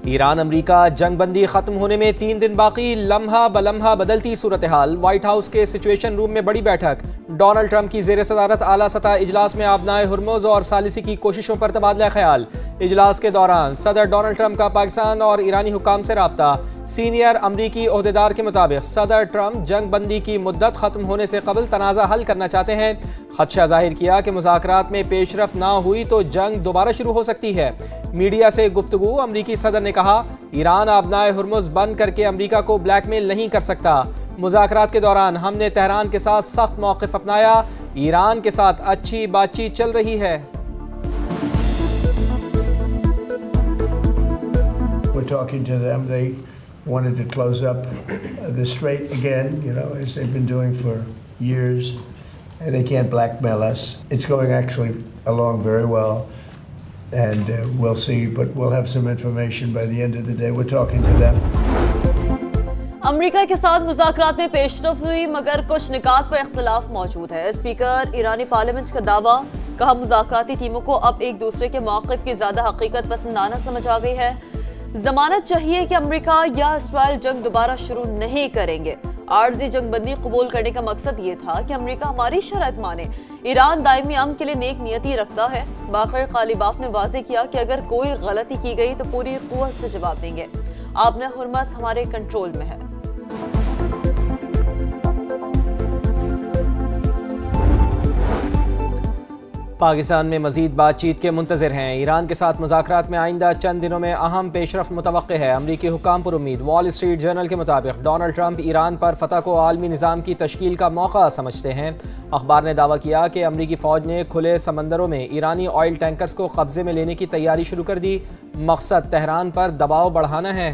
ایران امریکہ جنگ بندی ختم ہونے میں 3 دن باقی، لمحہ بلمحہ بدلتی صورتحال۔ وائٹ ہاؤس کے سچویشن روم میں بڑی بیٹھک، ڈونلڈ ٹرمپ کی زیر صدارت اعلیٰ سطح اجلاس میں آبنائے ہرمز اور ثالثی کی کوششوں پر تبادلہ خیال۔ اجلاس کے دوران صدر ڈونلڈ ٹرمپ کا پاکستان اور ایرانی حکام سے رابطہ۔ سینئر امریکی عہدیدار کے مطابق صدر ٹرمپ جنگ بندی کی مدت ختم ہونے سے قبل تنازع حل کرنا چاہتے ہیں۔ خدشہ ظاہر کیا کہ مذاکرات میں پیش رفت نہ ہوئی تو جنگ دوبارہ شروع ہو سکتی ہے۔ میڈیا سے گفتگو، امریکی صدر نے کہا ایران آبنائے ہرمز بند کر کے امریکہ کو بلیک میل نہیں کر سکتا۔ مذاکرات کے دوران ہم نے تہران کے ساتھ سخت موقف اپنایا، ایران کے ساتھ اچھی بات چیت چل رہی ہے۔ We're talking to them. They wanted to close up the strait again, as they've been doing for years, and they can't blackmail us. It's going actually along very well, and we'll see, but we'll have some information by the end of the day. We're talking to them. امریکہ کے ساتھ مذاکرات میں پیش رفت ہوئی مگر کچھ نکات پر اختلاف موجود ہے۔ اسپیکر ایرانی پارلیمنٹ کا دعویٰ، کہا مذاکراتی ٹیموں کو اب ایک دوسرے کے موقف کی زیادہ حقیقت پسندانہ سمجھ آ گئی ہے۔ ضمانت چاہیے کہ امریکہ یا اسرائیل جنگ دوبارہ شروع نہیں کریں گے۔ عارضی جنگ بندی قبول کرنے کا مقصد یہ تھا کہ امریکہ ہماری شرائط مانے۔ ایران دائمی امن کے لیے نیک نیتی رکھتا ہے۔ باقر قالیباف نے واضح کیا کہ اگر کوئی غلطی کی گئی تو پوری قوت سے جواب دیں گے۔ آبنہ ہرمز ہمارے کنٹرول میں ہے۔ پاکستان میں مزید بات چیت کے منتظر ہیں۔ ایران کے ساتھ مذاکرات میں آئندہ چند دنوں میں اہم پیش رفت متوقع ہے۔ امریکی حکام پر امید۔ وال اسٹریٹ جرنل کے مطابق ڈونلڈ ٹرمپ ایران پر فتح کو عالمی نظام کی تشکیل کا موقع سمجھتے ہیں۔ اخبار نے دعویٰ کیا کہ امریکی فوج نے کھلے سمندروں میں ایرانی آئل ٹینکرز کو قبضے میں لینے کی تیاری شروع کر دی۔ مقصد تہران پر دباؤ بڑھانا ہے۔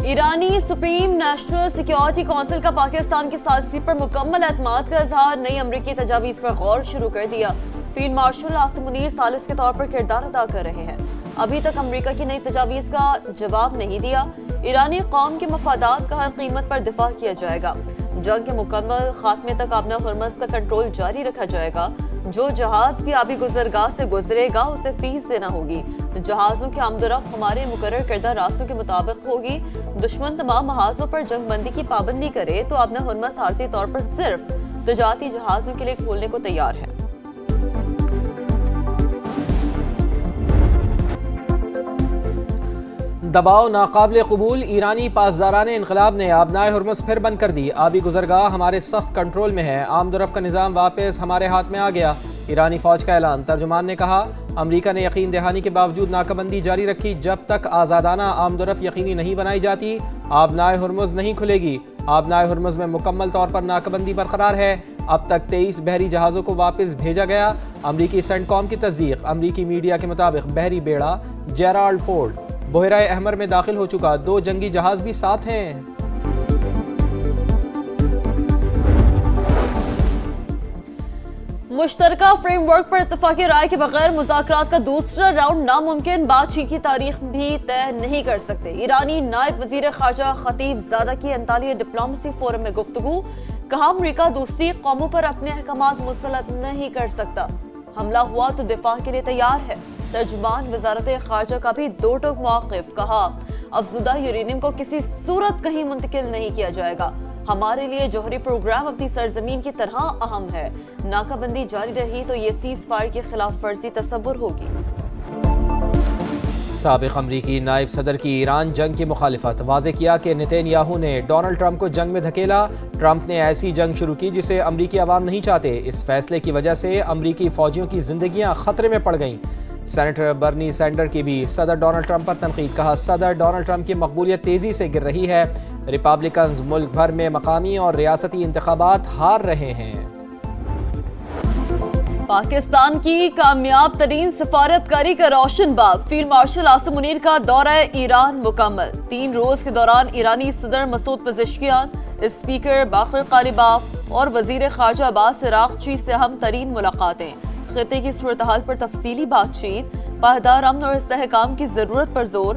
ایرانی سپریم نیشنل سیکیورٹی کونسل کا پاکستان کی ثالثی پر مکمل اعتماد کا اظہار، نئی امریکی تجاویز پر غور شروع کر دیا۔ فیلڈ مارشل عاصم منیر ثالث کے طور پر کردار ادا کر رہے ہیں۔ ابھی تک امریکہ کی نئی تجاویز کا جواب نہیں دیا۔ ایرانی قوم کے مفادات کا ہر قیمت پر دفاع کیا جائے گا۔ جنگ کے مکمل خاتمے تک آبنہ ہرمز کا کنٹرول جاری رکھا جائے گا۔ جو جہاز بھی آبی گزرگاہ سے گزرے گا اسے فیس دینا ہوگی۔ جہازوں کی آمد و رفت ہمارے مقرر کردہ راستوں کے مطابق ہوگی۔ دشمن تمام محاذوں پر جنگ بندی کی پابندی کرے تو آبنہ ہرمز عارضی طور پر صرف تجارتی جہازوں کے لیے کھولنے کو تیار ہے۔ دباؤ ناقابل قبول، ایرانی پاسداران انقلاب نے آبنائے ہرمز پھر بند کر دی۔ آبی گزرگاہ ہمارے سخت کنٹرول میں ہے، آمد و رفت کا نظام واپس ہمارے ہاتھ میں آ گیا۔ ایرانی فوج کا اعلان۔ ترجمان نے کہا امریکہ نے یقین دہانی کے باوجود ناکہ بندی جاری رکھی۔ جب تک آزادانہ آمد و رفت یقینی نہیں بنائی جاتی آبنائے ہرمز نہیں کھلے گی۔ آبنائے ہرمز میں مکمل طور پر ناکہ بندی برقرار ہے۔ اب تک 23 بحری جہازوں کو واپس بھیجا گیا۔ امریکی سینٹ کام کی تصدیق۔ امریکی میڈیا کے مطابق بحری بیڑا جیرالڈ فورڈ بحیرہ احمر میں داخل ہو چکا، 2 جنگی جہاز بھی ساتھ ہیں۔ مشترکہ فریم ورک پر اتفاقی رائے کے بغیر مذاکرات کا دوسرا راؤنڈ ناممکن، بات چیت کی تاریخ بھی طے نہیں کر سکتے۔ ایرانی نائب وزیر خارجہ خطیب زادہ کی انطالیہ ڈپلومیسی فورم میں گفتگو، کہا امریکہ دوسری قوموں پر اپنے احکامات مسلط نہیں کر سکتا، حملہ ہوا تو دفاع کے لیے تیار ہے۔ ترجمان وزارت خارجہ کا بھی دو ٹوک موقف، کہا افزودہ یورینیم کو کسی صورت کہیں منتقل نہیں کیا جائے گا، ہمارے لیے جوہری پروگرام اپنی سرزمین کی طرح اہم ہے، ناکہ بندی جاری رہی تو یہ سیز فائر کی خلاف ورزی تصور ہوگی۔ سابق امریکی نائب صدر کی ایران جنگ کی مخالفت، واضح کیا کہ نتین یاہو نے ڈونلڈ ٹرمپ کو جنگ میں دھکیلا۔ ٹرمپ نے ایسی جنگ شروع کی جسے امریکی عوام نہیں چاہتے، اس فیصلے کی وجہ سے امریکی فوجیوں کی زندگیاں خطرے میں پڑ گئیں۔ سینیٹر برنی سینڈر کی بھی صدر ڈونلڈ ٹرمپ پر تنقید، کہا صدر ڈونلڈ ٹرمپ کی مقبولیت تیزی سے گر رہی ہے، ریپبلکنز ملک بھر میں مقامی اور ریاستی انتخابات ہار رہے ہیں۔ پاکستان کی کامیاب ترین سفارتکاری کا روشن باب، فیلڈ مارشل عاصم منیر کا دورہ ایران مکمل، 3 روز کے دوران ایرانی صدر Masoud Pezeshkian, speaker Bagher Ghalibaf اور وزیر خارجہ عباس عراقچی سے اہم ترین ملاقاتیں، خطے کی صورتحال پر تفصیلی بات چیت، پائیدار امن اور استحکام کی ضرورت پر زور۔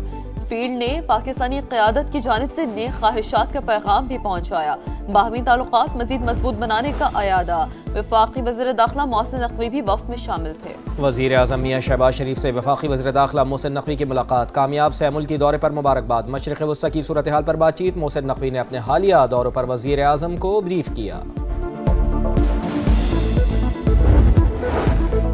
فیلڈ نے پاکستانی قیادت کی جانب سے نیک خواہشات کا پیغام بھی پہنچایا. باہمی تعلقات مزید مضبوط بنانے کا اعادہ. وفاقی وزیر داخلہ محسن نقوی بھی وفد میں شامل تھے. وزیر اعظم میاں شہباز شریف سے وفاقی وزیر داخلہ محسن نقوی کی ملاقات. کامیاب سہ ملکی دورے پر مبارکباد. مشرق وسطی کی صورتحال پر بات چیت. محسن نقوی نے اپنے حالیہ دوروں پر وزیر اعظم کو بریف کیا.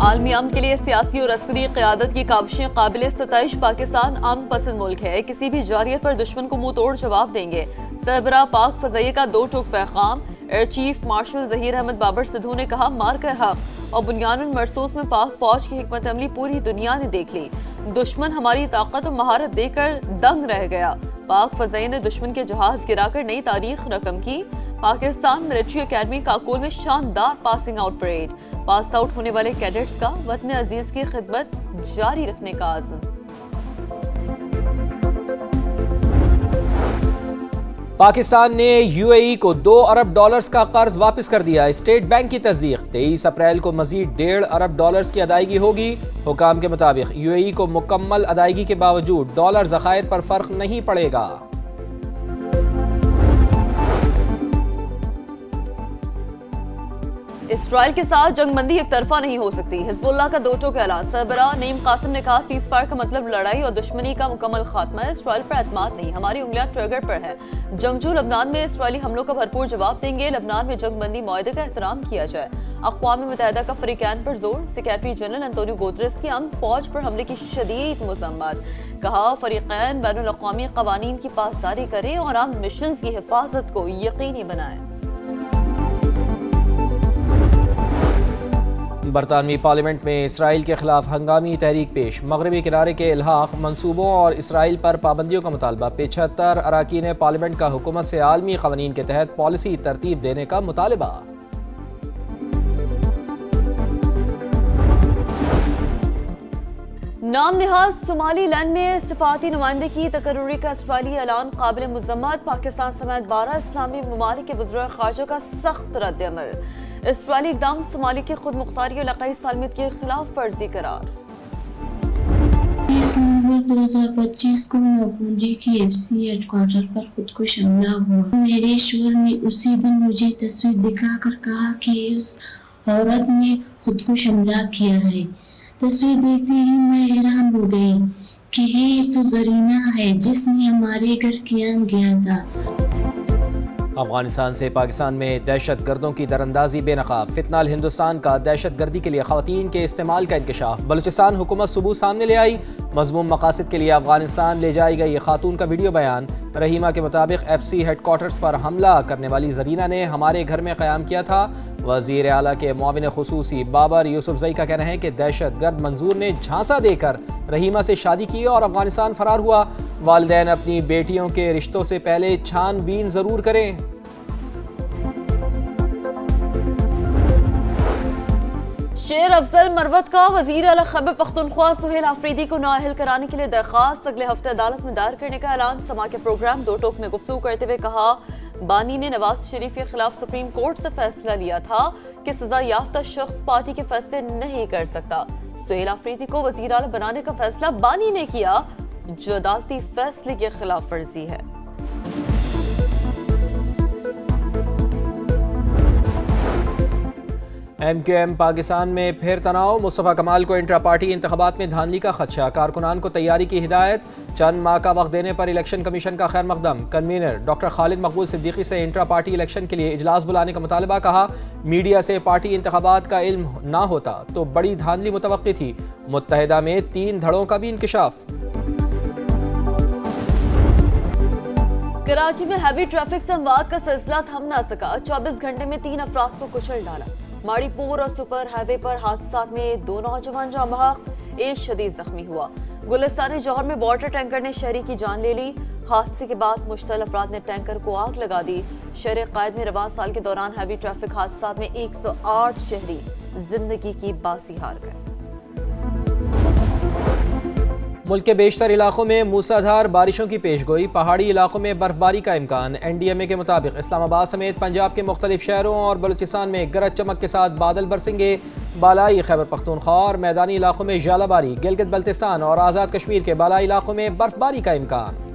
عالمی امن کے لیے سیاسی اور عسکری قیادت کی کاوشیں قابل ستائش. پاکستان امن پسند ملک ہے, کسی بھی جارحیت پر دشمن کو منہ توڑ جواب دیں گے. سربراہ پاک فضائیہ کا دو ٹوک پیغام. Air chief marshal Zaheer Ahmed Babar Sidhu نے کہا مار کر حق اور بنیان مرسوس میں پاک فوج کی حکمت عملی پوری دنیا نے دیکھ لی. دشمن ہماری طاقت و مہارت دیکھ کر دنگ رہ گیا. پاک فضائیہ نے دشمن کے جہاز گرا کر نئی تاریخ رقم کی. پاکستان ملٹری اکیڈمی کاکول میں شاندار passing out parade. Pass out ہونے والے کیڈٹس کا وطن عزیز کی خدمت جاری رکھنے کا عزم. پاکستان نے یو اے ای کو $2 ارب کا قرض واپس کر دیا. اسٹیٹ بینک کی تصدیق. 23 اپریل کو مزید $1.5 ارب کی ادائیگی ہوگی. حکام کے مطابق یو اے ای کو مکمل ادائیگی کے باوجود ڈالر ذخائر پر فرق نہیں پڑے گا. اسرائیل کے ساتھ جنگ بندی ایک طرفہ نہیں ہو سکتی. حزب اللہ کا دو ٹوک اعلان. سربراہ نعیم قاسم نے کہا سیز فائر کا مطلب لڑائی اور دشمنی کا مکمل خاتمہ ہے. اسرائیل پر اعتماد نہیں, ہماری انگلیاں ٹریگر پر ہیں. جنگجو لبنان میں اسرائیلی حملوں کا بھرپور جواب دیں گے. لبنان میں جنگ بندی معاہدے کا احترام کیا جائے. اقوام متحدہ کا فریقین پر زور. سیکریٹری جنرل انطونیو گوتریس کی امن فوج پر حملے کی شدید مذمت. کہا فریقین بین الاقوامی قوانین کی پاسداری کریں اور امن مشنز کی حفاظت کو یقینی بنائیں. برطانوی پارلیمنٹ میں اسرائیل کے خلاف ہنگامی تحریک پیش. مغربی کنارے کے الحاق منصوبوں اور اسرائیل پر پابندیوں کا مطالبہ. 75 اراکین پارلیمنٹ کا حکومت سے عالمی قوانین کے تحت پالیسی ترتیب دینے کا مطالبہ. نام نہاد صومالی لینڈ میں سفارتی نمائندے کی تقرری کا اسرائیلی اعلان قابل مذمت. پاکستان سمیت 12 اسلامی ممالک کے وزراء خارجہ کا سخت رد عمل. اسرائیلی اقدام صومالی کی خود مختاری اور علاقائی سالمیت کی خلاف ورزی قرار. 30 نومبر 2025 کو نوپونجی کی FC ہیڈ کوارٹر پر خودکش حملہ ہوا. میرے شوہر نے اسی دن مجھے تصویر دکھا کر کہا کہ اس عورت نے خودکش حملہ کیا ہے. تصویر دیکھتے ہی میں حیران ہو گئی کہ یہ تو زرینہ ہے جس نے ہمارے گھر قیام کیا تھا. افغانستان سے پاکستان میں دہشت گردوں کی دراندازی بے نقاب. فتنہ الہندوستان کا دہشت گردی کے لیے خواتین کے استعمال کا انکشاف. بلوچستان حکومت ثبوت سامنے لے آئی. مذموم مقاصد کے لیے افغانستان لے جائی گئی خاتون کا ویڈیو بیان. رحیمہ کے مطابق FC ہیڈ کوارٹرز پر حملہ کرنے والی زرینہ نے ہمارے گھر میں قیام کیا تھا. وزیر اعلیٰ کے معاون خصوصی بابر یوسفزئی کا کہنا ہے کہ دہشت گرد منظور نے جھانسا دے کر رحیمہ سے شادی کی اور افغانستان فرار ہوا. والدین اپنی بیٹیوں کے رشتوں سے پہلے چھان بین ضرور کریں. شیر افضل مروت کا وزیر اعلیٰ خیبر پختونخوا سہیل آفریدی کو نااہل کرانے کے لیے درخواست. اگلے ہفتے عدالت میں دائر کرنے کا اعلان. سما کے پروگرام دو ٹوک میں گفتگو کرتے ہوئے کہا بانی نے نواز شریف کے خلاف سپریم کورٹ سے فیصلہ لیا تھا کہ سزا یافتہ شخص پارٹی کے فیصلے نہیں کر سکتا. سہیل آفریدی کو وزیر اعلیٰ بنانے کا فیصلہ بانی نے کیا جو عدالتی فیصلے کی خلاف ورزی ہے. MQM پاکستان میں پھر تناؤ. مصطفیٰ کمال کو انٹرا پارٹی انتخابات میں دھاندلی کا خدشہ. کارکنان کو تیاری کی ہدایت. چند ماہ کا وقت دینے پر الیکشن کمیشن کا خیر مقدم. کنوینر ڈاکٹر خالد مقبول صدیقی سے انٹرا پارٹی الیکشن کے لیے اجلاس بلانے کا مطالبہ. کہا میڈیا سے پارٹی انتخابات کا علم نہ ہوتا تو بڑی دھاندلی متوقع تھی. متحدہ میں 3 دھڑوں کا بھی انکشاف. کراچی میں ہیوی ٹریفک سے اموات کا سلسلہ تھم نہ سکا. 24 گھنٹے میں 3 افراد کو کچل ڈالا. ماڑی پور اور سپر ہائی وے پر حادثات میں 2 نوجوان جاں بحق, 1 شدید زخمی ہوا. گلستان جوہر میں واٹر ٹینکر نے شہری کی جان لے لی. حادثے کے بعد مشتعل افراد نے ٹینکر کو آگ لگا دی. شہر قائد میں رواں سال کے دوران ہیوی ٹریفک حادثات میں 108 شہری زندگی کی باسی ہار گئے. ملک کے بیشتر علاقوں میں موسلادھار بارشوں کی پیش گوئی، پہاڑی علاقوں میں برف باری کا امکان۔ NDMA کے مطابق اسلام آباد سمیت پنجاب کے مختلف شہروں اور بلوچستان میں گرج چمک کے ساتھ بادل برسیں گے۔ بالائی خیبر پختونخوا اور میدانی علاقوں میں ژالہ باری، گلگت بلتستان اور آزاد کشمیر کے بالائی علاقوں میں برف باری کا امکان۔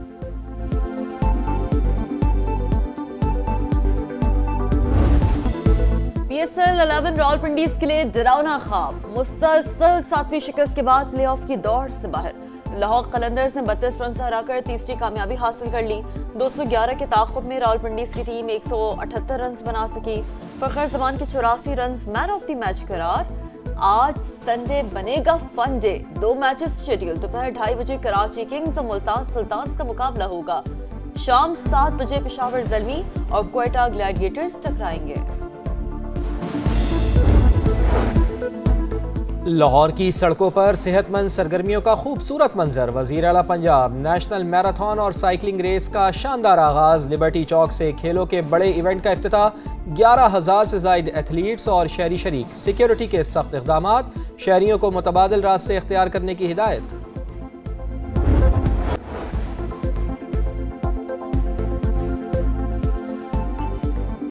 PSL 11 راولپنڈی کے لیے ڈراؤنا خواب، مسلسل 7ویں شکست کے بعد پلے آف کی دوڑ سے باہر۔ لاہور قلندرز نے 32 رن سے ہرا کر تیسری کامیابی حاصل کر لی۔ 211 کے تعاقب میں راولپنڈی کی ٹیم 178 رنز بنا سکی۔ فخر زمان کے 84 runs man of the match قرار۔ آج سنڈے بنے گا فن ڈے، 2 میچز شیڈیول۔ دوپہر 2:30 بجے کراچی کنگز اور ملتان سلطانز کا مقابلہ ہوگا۔ شام 7 بجے پشاور زلمی اور کوئٹہ گلیڈیٹرز ٹکرائیں گے۔ لاہور کی سڑکوں پر صحت مند سرگرمیوں کا خوبصورت منظر۔ وزیر اعلیٰ پنجاب نیشنل میراتھن اور سائیکلنگ ریس کا شاندار آغاز۔ لبرٹی چوک سے کھیلوں کے بڑے ایونٹ کا افتتاح۔ 11,000 سے زائد ایتھلیٹس اور شہری شریک۔ سیکیورٹی کے سخت اقدامات، شہریوں کو متبادل راستے اختیار کرنے کی ہدایت۔